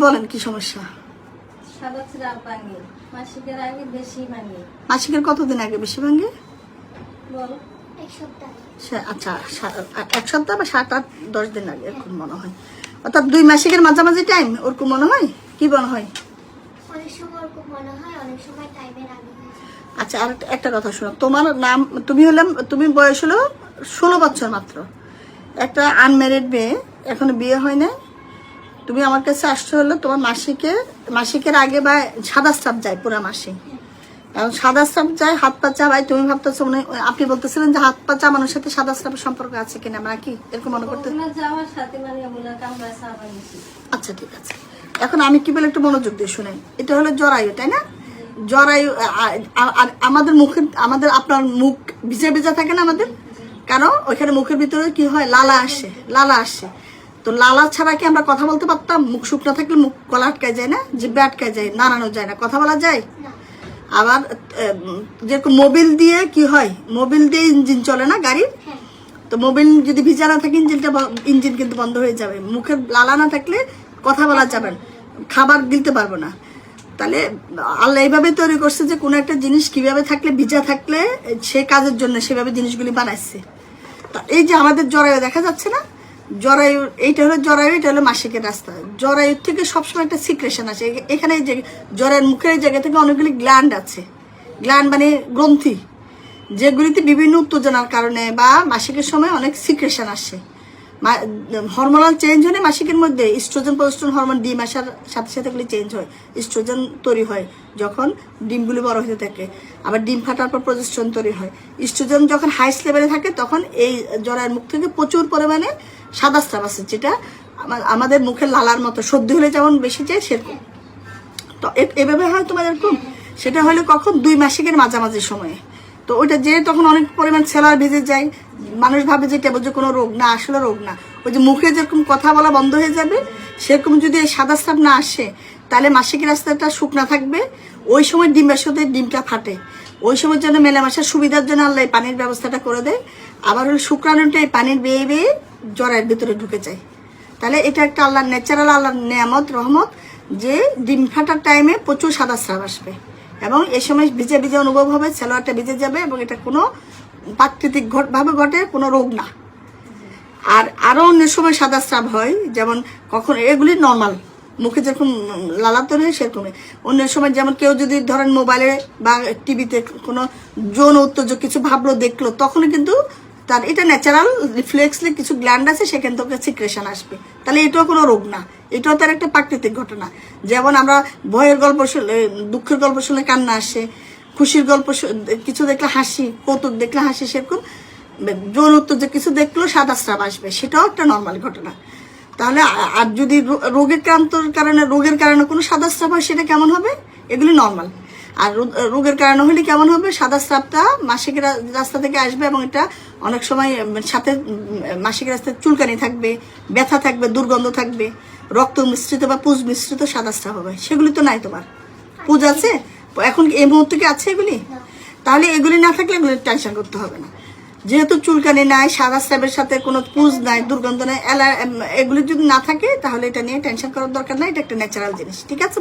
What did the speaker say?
বলেন কি সমস্যা? মাসিকের কতদিন আগে বেশি ভাঙে? আচ্ছা, 1 সপ্তাহ বা 7-8-10 দিন আগে এরকম মনে হয়, অর্থাৎ 2 মাসিকের মাঝামাঝি টাইম ওরকম মনে হয়। কি মনে হয়? আচ্ছা, আর একটা কথা শোনো, তোমার নাম, তুমি বয়স হলো 16 বছর মাত্র, একটা আনম্যারিড মেয়ে, এখনো বিয়ে হয় না। তুমি আমার কাছে আসছো হলো তোমার মাসিকের আগে বা সাদা স্রাব যায় পুরা মাসে, এখন সাদা স্রাব যায়, হাত পা চাবায়। তুমি ভাবতেছো মনে, আপনি বলতেছিলেন যে হাত পা চাবানোর সাথে সাদা স্রাবের সম্পর্ক আছে কিনা, আমরা কি এরকম মনে করতে? আচ্ছা ঠিক আছে, এখন আমি কি বলে একটু মনোযোগ দিয়ে শুনেন। এটা হলো জরায়ু, তাই না? জরায়ু আমাদের আমাদের আপনার মুখ ভিজা ভিজা থাকে না আমাদের, কারণ ওইখানে মুখের ভিতরে কি হয়, লালা আসে। তো লালা ছাড়া কি আমরা কথা বলতে পারতাম? মুখ শুকনো থাকলে মুখ গলা আটকায় যায় না, জিব্বে আটকায় যায়, নাড়ানো যায় না, কথা বলা যায়। আবার যেরকম মোবিল দিয়ে কি হয়, মোবিল দিয়ে ইঞ্জিন চলে না গাড়ির, তো মোবিল যদি ভিজা না থাকে ইঞ্জিন কিন্তু বন্ধ হয়ে যাবে। মুখের লালা না থাকলে কথা বলা যাবে না, খাবার দিতে পারবো না। তাহলে আল্লাহ এইভাবে তৈরি করছে যে কোনো একটা জিনিস কিভাবে থাকলে, ভিজা থাকলে সে কাজের জন্য সেভাবে জিনিসগুলি বানাইছে। তা এই যে আমাদের জরায়ু দেখা যাচ্ছে না, জরায়ু, এইটা হলো জরায়ু, এটা হলো মাসিকের রাস্তা। জরায়ুর থেকে সবসময় একটা সিক্রেশন আছে। এখানে যে জরায়ুর মুখের এই জায়গা থেকে অনেকগুলি গ্ল্যান্ড আছে, গ্ল্যান্ড মানে গ্রন্থি, যেগুলিতে বিভিন্ন উত্তেজনার কারণে বা মাসিকের সময় অনেক সিক্রেশন আসে। হরমোনাল চেঞ্জ হলে মাসিকের মধ্যে ইস্ট্রোজেন প্রজেস্টেরন হরমোন ডিম আসার সাথে সাথে এগুলি চেঞ্জ হয়, ইস্ট্রোজেন তৈরি হয় যখন ডিমগুলি বড় হতে থাকে, আবার ডিম ফাটার পর প্রজেস্টেরন তৈরি হয়। ইস্ট্রোজেন যখন হাইস্ট লেভেলে থাকে তখন এই জরায়ুর মুখ থেকে প্রচুর পরিমাণে সাদা স্রাব আছে, যেটা আমাদের মুখের লালার মতো, সর্দি হলে যেমন বেশি যায় সেরকম। তো এভাবে হয় তোমাদের এরকম। সেটা হলে কখন, 2 মাসিকের মাঝামাঝি সময়ে। তো ওইটা যে তখন অনেক পরিমাণ সেলার ভেজে যায়, মানুষ ভাবে যে কেবল যে কোনো রোগ না, আসলে রোগ না। ওই যে মুখে যেরকম কথা বলা বন্ধ হয়ে যাবে, সেরকম যদি এই সাদা স্রাব না আসে, তাহলে মাসিকের রাস্তাটা শুকনা থাকবে। ওই সময় ডিমের সাথে ডিমটা ফাটে, ওই সময় জন্য মেলামেশার সুবিধার জন্য আল্লাহ পানির ব্যবস্থাটা করে দেয়। আবার হলো শুক্রাণুটা এই পানির বেয়ে বেয়ে জরায়ের ভিতরে ঢুকে যায়। তাহলে এটা একটা আল্লাহর ন্যাচারাল, আল্লাহর নিয়ামত, রহমত, যে ডিম ফাটার টাইমে প্রচুর সাদা স্রাব আসবে এবং এই সময় ভিজে ভিজে অনুভব হবে, সেলোয়ারটা ভিজে যাবে এবং এটা কোনো প্রাকৃতিক ভাবে ঘটে, কোনো রোগ না। আর আরো অন্য সময় সাদা স্রাব হয়, যেমন কখন এগুলি নর্মাল, মুখে যেরকম লালা তৈরি হয় সেরকমই। অন্য সময় যেমন কেউ যদি ধরেন মোবাইলে বা টিভিতে কোনো যৌন উত্তেজক কিছু ভাবলো, দেখলো, তখনই কিন্তু তার এটা ন্যাচারাল রিফ্লেক্সলি কিছু গ্ল্যান্ড আছে, সেখান থেকে সিক্রেশন আসবে। তাহলে এটাও কোনো রোগ না, এটাও তার একটা প্রাকৃতিক ঘটনা। যেমন আমরা ভয়ের গল্প শুনলে, দুঃখের গল্প শুনলে কান্না আসে, খুশির গল্প কিছু দেখলে হাসি, কৌতুক দেখলে হাসি, সেরকম যৌন উত্তেজক কিছু দেখলেও সাদা স্রাব আসবে, সেটাও একটা নর্মাল ঘটনা। তাহলে আর যদি রোগের কারণে কোনো সাদা স্রাব হয়, সেটা কেমন হবে? এগুলি নর্মাল। আর রোগের কারণে হলে কেমন হবে? সাদা স্রাবটা মাসিকের রাস্তা থেকে আসবে এবং এটা অনেক সময় সাথে মাসিকের রাস্তায় চুলকানি থাকবে, ব্যথা থাকবে, দুর্গন্ধ থাকবে, রক্ত মিশ্রিত বা পুজ মিশ্রিত সাদা স্রাব হবে। সেগুলি তো নাই তোমার, পুজ আছে এখন এই মুহূর্তে কি আছে এগুলি? তাহলে এগুলি না থাকলে এগুলি টেনশন করতে হবে না। যেহেতু চুলকানি নাই, সাদা স্রাবের সাথে কোনো পুজ নাই, দুর্গন্ধ নাই, এগুলি যদি না থাকে, তাহলে এটা নিয়ে টেনশন করার দরকার নাই। এটা একটা ন্যাচারাল জিনিস, ঠিক আছে?